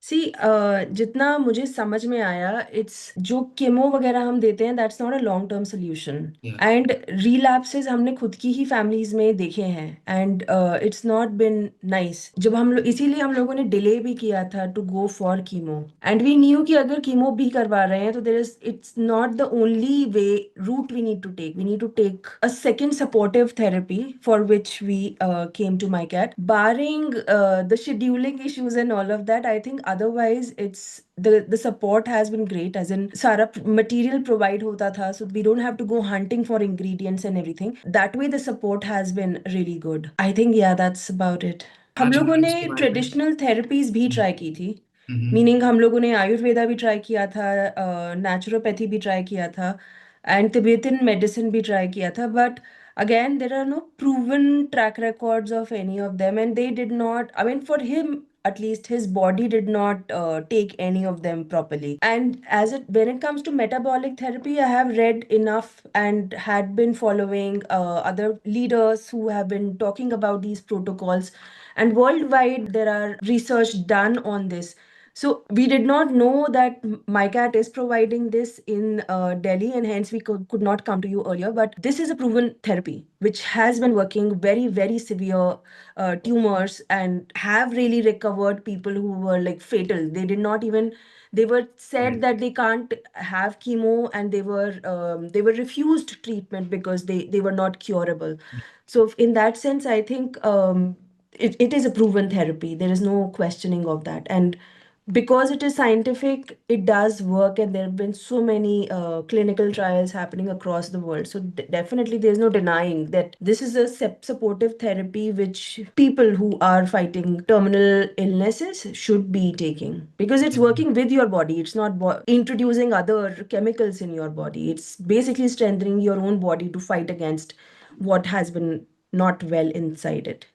सी जितना मुझे समझ में आया, इट्स जो केमो वगैरह हम देते हैं, that's not a long term solution. या एंड रिलैप्सेस हमने खुद की ही फैमिलीज में देखे हैं, and it's not been nice. जब हम लोग, इसीलिए हम लोगों ने डिले भी किया था to go for chemo, and we knew कि अगर कीमो भी करवा रहे हैं तो there is, it's not the only way route we need to take a second supportive therapy for which we came to my cat, barring the scheduling issues and all of that. I think otherwise it's the support has been great, as in सारा material provide होता था, so we don't have to go hunting for ingredients and everything. That way the support has been really good. I think yeah, that's about it. हम आज लोगों मैं ने इसके बारे में। ट्रेडिशनल थेरेपीज भी हम्म, ट्राई की थी। हम्म, मीनिंग हम लोगों ने आयुर्वेदा भी ट्राई किया था, नेचुरोपैथी भी ट्राई किया था, एंड तिबेतन मेडिसिन भी ट्राई किया था, but again there are no proven track records of any of them, and they did not, I mean, for him at least, his body did not take any of them properly. And as it when it comes to metabolic therapy, I have read enough and had been following other leaders who have been talking about these protocols, and worldwide there are research done on this. So we did not know that MyCat is providing this in Delhi, and hence we could not come to you earlier. But this is a proven therapy which has been working very, very severe tumors, and have really recovered people who were like fatal. They did not even, they were said right. that they can't have chemo, and they were refused treatment because they were not curable. So in that sense, I think it is a proven therapy. There is no questioning of that. And because it is scientific, it does work, and there have been so many clinical trials happening across the world. So definitely, there's no denying that this is a supportive therapy which people who are fighting terminal illnesses should be taking, because it's working with your body. It's not introducing other chemicals in your body. It's basically strengthening your own body to fight against what has been not well inside it.